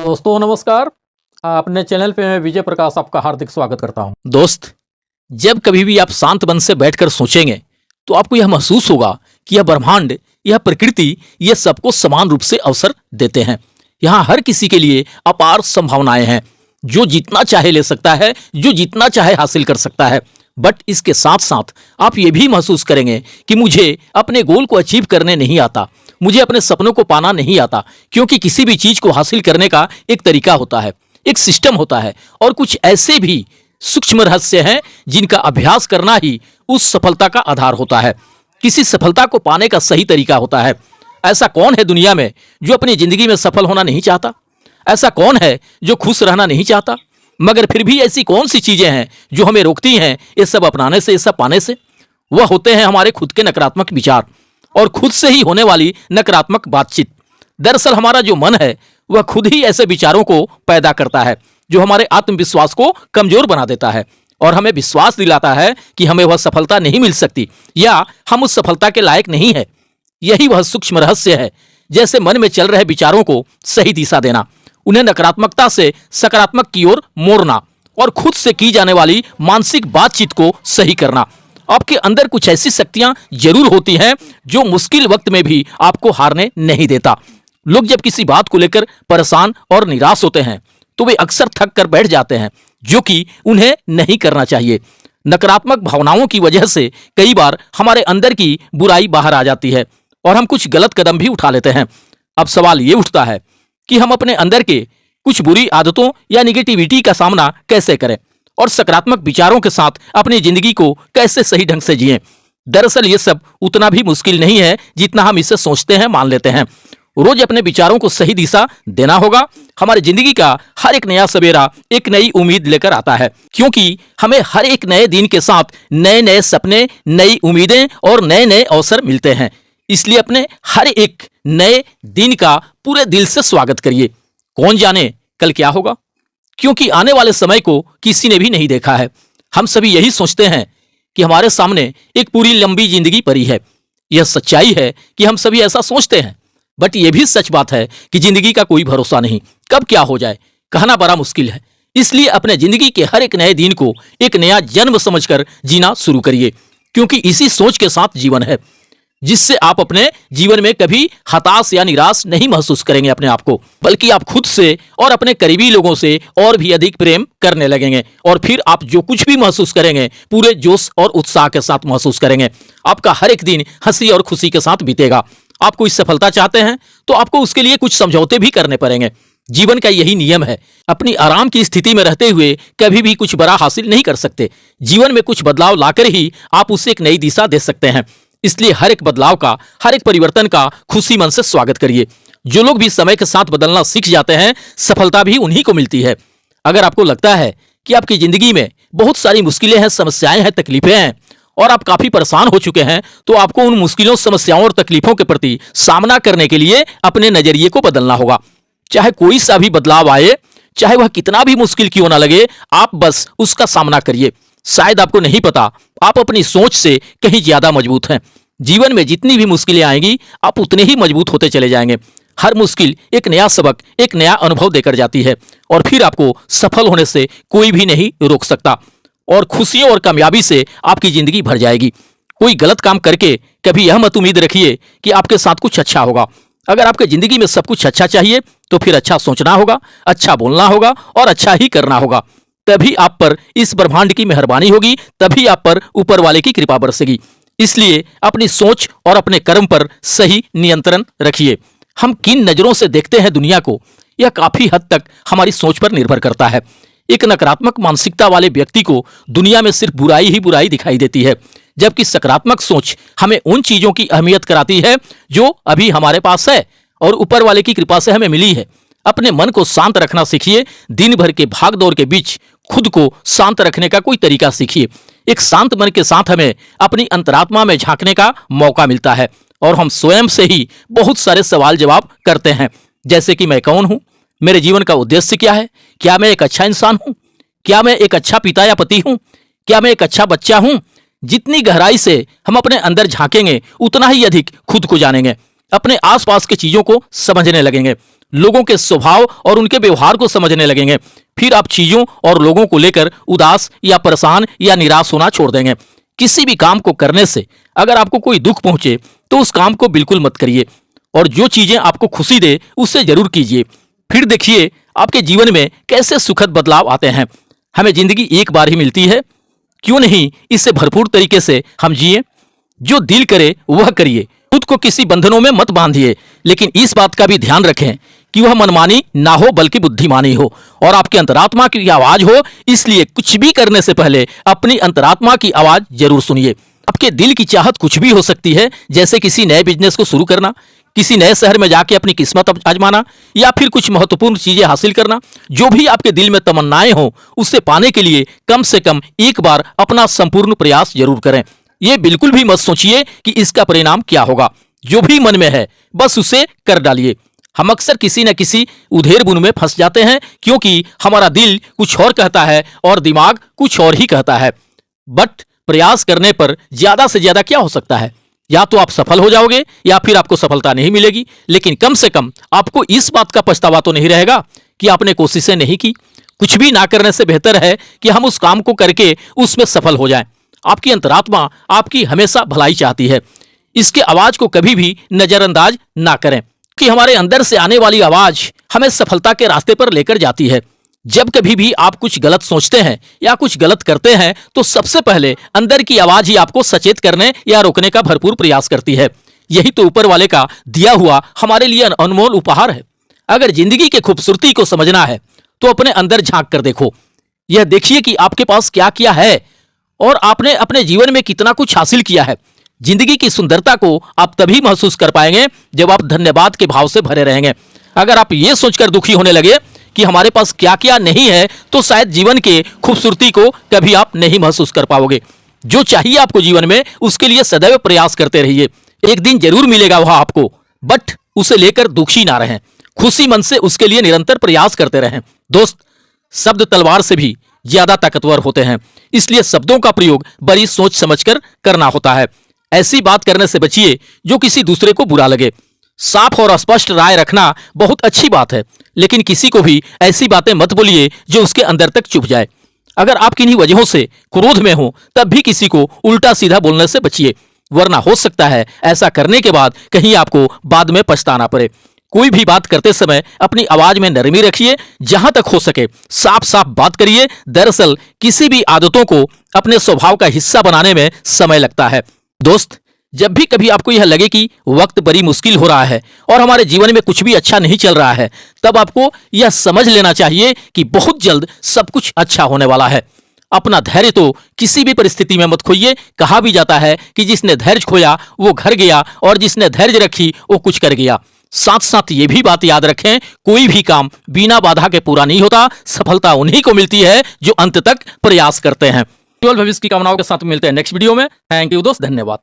दोस्तों नमस्कार। अपने चैनल पे मैं विजय प्रकाश आपका हार्दिक स्वागत करता हूं। दोस्त, जब कभी भी आप शांत मन से बैठकर सोचेंगे तो आपको यह महसूस होगा कि यह ब्रह्मांड, यह प्रकृति, यह सबको समान रूप से अवसर देते हैं। यहाँ हर किसी के लिए अपार संभावनाएं हैं। जो जितना चाहे ले सकता है, जो जितना चाहे हासिल कर सकता है। बट इसके साथ साथ आप ये भी महसूस करेंगे कि मुझे अपने गोल को अचीव करने नहीं आता, मुझे अपने सपनों को पाना नहीं आता, क्योंकि किसी भी चीज को हासिल करने का एक तरीका होता है, एक सिस्टम होता है, और कुछ ऐसे भी सूक्ष्म रहस्य हैं जिनका अभ्यास करना ही उस सफलता का आधार होता है, किसी सफलता को पाने का सही तरीका होता है। ऐसा कौन है दुनिया में जो अपनी जिंदगी में सफल होना नहीं चाहता? ऐसा कौन है जो खुश रहना नहीं चाहता? मगर फिर भी ऐसी कौन सी चीजें हैं जो हमें रोकती हैं ये सब अपनाने से, ये सब पाने से? वह होते हैं हमारे खुद के नकारात्मक विचार और खुद से ही होने वाली नकारात्मक बातचीत। दरअसल हमारा जो मन है वह खुद ही ऐसे विचारों को पैदा करता है जो हमारे आत्मविश्वास को कमजोर बना देता है और हमें विश्वास दिलाता है कि हमें वह सफलता नहीं मिल सकती या हम उस सफलता के लायक नहीं है। यही वह सूक्ष्म रहस्य है, जैसे मन में चल रहे विचारों को सही दिशा देना, उन्हें नकारात्मकता से सकारात्मक की ओर मोड़ना और खुद से की जाने वाली मानसिक बातचीत को सही करना। आपके अंदर कुछ ऐसी शक्तियां जरूर होती हैं जो मुश्किल वक्त में भी आपको हारने नहीं देता। लोग जब किसी बात को लेकर परेशान और निराश होते हैं तो वे अक्सर थक कर बैठ जाते हैं, जो कि उन्हें नहीं करना चाहिए। नकारात्मक भावनाओं की वजह से कई बार हमारे अंदर की बुराई बाहर आ जाती है और हम कुछ गलत कदम भी उठा लेते हैं। अब सवाल ये उठता है कि हम अपने अंदर के कुछ बुरी आदतों या निगेटिविटी का सामना कैसे करें और सकारात्मक विचारों के साथ अपनी जिंदगी को कैसे सही ढंग से जिएं। दरअसल ये सब उतना भी मुश्किल नहीं है जितना हम इसे सोचते हैं, मान लेते हैं। रोज अपने विचारों को सही दिशा देना होगा। हमारी जिंदगी का हर एक नया सवेरा एक नई उम्मीद लेकर आता है, क्योंकि हमें हर एक नए दिन के साथ नए नए सपने, नई उम्मीदें और नए नए अवसर मिलते हैं। इसलिए अपने हर एक नए दिन का पूरे दिल से स्वागत करिए। कौन जाने कल क्या होगा, क्योंकि आने वाले समय को किसी ने भी नहीं देखा है। हम सभी यही सोचते हैं कि हमारे सामने एक पूरी लंबी जिंदगी पड़ी है। यह सच्चाई है कि हम सभी ऐसा सोचते हैं, बट यह भी सच बात है कि जिंदगी का कोई भरोसा नहीं, कब क्या हो जाए कहना बड़ा मुश्किल है। इसलिए अपने जिंदगी के हर एक नए दिन को एक नया जन्म समझकर जीना शुरू करिए, क्योंकि इसी सोच के साथ जीवन है, जिससे आप अपने जीवन में कभी हताश या निराश नहीं महसूस करेंगे अपने आप को, बल्कि आप खुद से और अपने करीबी लोगों से और भी अधिक प्रेम करने लगेंगे। और फिर आप जो कुछ भी महसूस करेंगे पूरे जोश और उत्साह के साथ महसूस करेंगे। आपका हर एक दिन हंसी और खुशी के साथ बीतेगा। आप कोई सफलता चाहते हैं तो आपको उसके लिए कुछ समझौते भी करने पड़ेंगे। जीवन का यही नियम है। अपनी आराम की स्थिति में रहते हुए कभी भी कुछ बड़ा हासिल नहीं कर सकते। जीवन में कुछ बदलाव लाकर ही आप उसे एक नई दिशा दे सकते हैं। इसलिए हर एक बदलाव का, हर एक परिवर्तन का खुशी मन से स्वागत करिए। जो लोग भी समय के साथ बदलना सीख जाते हैं, सफलता भी उन्हीं को मिलती है। अगर आपको लगता है कि आपकी जिंदगी में बहुत सारी मुश्किलें हैं, समस्याएं हैं, तकलीफें हैं और आप काफी परेशान हो चुके हैं, तो आपको उन मुश्किलों, समस्याओं और तकलीफों के प्रति सामना करने के लिए अपने नजरिए को बदलना होगा। चाहे कोई सा भी बदलाव आए, चाहे वह कितना भी मुश्किल क्यों ना लगे, आप बस उसका सामना करिए। शायद आपको नहीं पता, आप अपनी सोच से कहीं ज्यादा मजबूत हैं। जीवन में जितनी भी मुश्किलें आएंगी, आप उतने ही मजबूत होते चले जाएंगे। हर मुश्किल एक नया सबक, एक नया अनुभव देकर जाती है और फिर आपको सफल होने से कोई भी नहीं रोक सकता और खुशियों और कामयाबी से आपकी जिंदगी भर जाएगी। कोई गलत काम करके कभी यह मत उम्मीद रखिए कि आपके साथ कुछ अच्छा होगा। अगर आपके जिंदगी में सब कुछ अच्छा चाहिए तो फिर अच्छा सोचना होगा, अच्छा बोलना होगा और अच्छा ही करना होगा। तभी आप पर इस ब्रह्मांड की मेहरबानी होगी, तभी आप पर ऊपर वाले की कृपा बरसेगी। इसलिए अपनी सोच और अपने कर्म पर सही नियंत्रण रखिए। हम किन नजरों से देखते हैं दुनिया को, यह काफी हद तक हमारी सोच पर निर्भर करता है। एक नकारात्मक मानसिकता वाले व्यक्ति को दुनिया में सिर्फ बुराई ही बुराई दिखाई देती है, जबकि सकारात्मक सोच हमें उन चीजों की अहमियत कराती है जो अभी हमारे पास है और ऊपर वाले की कृपा से हमें मिली है। अपने मन को शांत रखना सीखिए। दिन भर के भागदौड़ के बीच खुद को शांत रखने का कोई तरीका सीखिए। एक शांत मन के साथ हमें अपनी अंतरात्मा में झांकने का मौका मिलता है और हम स्वयं से ही बहुत सारे सवाल जवाब करते हैं, जैसे कि मैं कौन हूं, मेरे जीवन का उद्देश्य क्या है, क्या मैं एक अच्छा इंसान हूं, क्या मैं एक अच्छा पिता या पति हूं, क्या मैं एक अच्छा बच्चा हूं। जितनी गहराई से हम अपने अंदर झांकेंगे, उतना ही अधिक खुद को जानेंगे, अपने आसपास की चीजों को समझने लगेंगे लोगों के स्वभाव और उनके व्यवहार को समझने लगेंगे। फिर आप चीजों और लोगों को लेकर उदास या परेशान या निराश होना छोड़ देंगे। किसी भी काम को करने से अगर आपको कोई दुख पहुंचे तो उस काम को बिल्कुल मत करिए, और जो चीजें आपको खुशी दे उससे जरूर कीजिए। फिर देखिए आपके जीवन में कैसे सुखद बदलाव आते हैं। हमें जिंदगी एक बार ही मिलती है, क्यों नहीं इससे भरपूर तरीके से हम जिए। जो दिल करे वह करिए, खुद को किसी बंधनों में मत बांधिए, लेकिन इस बात का भी ध्यान रखें कि वह मनमानी ना हो बल्कि बुद्धिमानी हो और आपकी अंतरात्मा की आवाज हो। इसलिए कुछ भी करने से पहले अपनी अंतरात्मा की आवाज जरूर सुनिए। आपके दिल की चाहत कुछ भी हो सकती है, जैसे किसी नए बिजनेस को शुरू करना, किसी नए शहर में जाके अपनी किस्मत आजमाना, या फिर कुछ महत्वपूर्ण चीजें हासिल करना। जो भी आपके दिल में तमन्नाएं हो उसे पाने के लिए कम से कम एक बार अपना संपूर्ण प्रयास जरूर करें। ये बिल्कुल भी मत सोचिए कि इसका परिणाम क्या होगा। जो भी मन में है बस उसे कर डालिए। हम अक्सर किसी न किसी उधेड़ बुन में फंस जाते हैं, क्योंकि हमारा दिल कुछ और कहता है और दिमाग कुछ और ही कहता है। बट प्रयास करने पर ज्यादा से ज्यादा क्या हो सकता है? या तो आप सफल हो जाओगे या फिर आपको सफलता नहीं मिलेगी, लेकिन कम से कम आपको इस बात का पछतावा तो नहीं रहेगा कि आपने कोशिशें नहीं की। कुछ भी ना करने से बेहतर है कि हम उस काम को करके उसमें सफल हो जाएं। आपकी अंतरात्मा आपकी हमेशा भलाई चाहती है। इसके आवाज को कभी भी नजरअंदाज ना करें, कि हमारे अंदर से आने वाली आवाज हमें सफलता के रास्ते पर लेकर जाती है। जब कभी भी आप कुछ गलत सोचते हैं या कुछ गलत करते हैं तो सबसे पहले अंदर की आवाज ही आपको सचेत करने या रोकने का भरपूर प्रयास करती है। यही तो ऊपर वाले का दिया हुआ हमारे लिए अनमोल उपहार है। अगर जिंदगी की खूबसूरती को समझना है तो अपने अंदर झांक कर देखो। यह देखिए कि आपके पास क्या किया है और आपने अपने जीवन में कितना कुछ हासिल किया है। जिंदगी की सुंदरता को आप तभी महसूस कर पाएंगे जब आप धन्यवाद के भाव से भरे रहेंगे। अगर आप ये सोचकर दुखी होने लगे कि हमारे पास क्या क्या नहीं है तो शायद जीवन के खूबसूरती को कभी आप नहीं महसूस कर पाओगे। जो चाहिए आपको जीवन में उसके लिए सदैव प्रयास करते रहिए। एक दिन जरूर मिलेगा वह आपको, बट उसे लेकर दुखी ना रहें। खुशी मन से उसके लिए निरंतर प्रयास करते रहें। दोस्त, शब्द तलवार से भी ज्यादा ताकतवर होते हैं, इसलिए शब्दों का प्रयोग बड़ी सोच समझकर करना होता है। ऐसी बात करने से बचिए जो किसी दूसरे को बुरा लगे। साफ और स्पष्ट राय रखना बहुत अच्छी बात है, लेकिन किसी को भी ऐसी बातें मत बोलिए जो उसके अंदर तक चुभ जाए। अगर आप किन्हीं वजहों से क्रोध में हो तब भी किसी को उल्टा सीधा बोलने से बचिए, वरना हो सकता है ऐसा करने के बाद कहीं आपको बाद में पछताना पड़े। कोई भी बात करते समय अपनी आवाज में नरमी रखिए। जहां तक हो सके साफ साफ बात करिए। दरअसल किसी भी आदतों को अपने स्वभाव का हिस्सा बनाने में समय लगता है। दोस्त, जब भी कभी आपको यह लगे कि वक्त बड़ी मुश्किल हो रहा है और हमारे जीवन में कुछ भी अच्छा नहीं चल रहा है, तब आपको यह समझ लेना चाहिए कि बहुत जल्द सब कुछ अच्छा होने वाला है। अपना धैर्य तो किसी भी परिस्थिति में मत खोइए। कहा भी जाता है कि जिसने धैर्य खोया वो घर गया और जिसने धैर्य रखी वो कुछ कर गया। साथ साथ ये भी बात याद रखें, कोई भी काम बिना बाधा के पूरा नहीं होता। सफलता उन्हीं को मिलती है जो अंत तक प्रयास करते हैं। केवल भविष्य की कामनाओं के साथ मिलते हैं नेक्स्ट वीडियो में। थैंक यू दोस्त, धन्यवाद।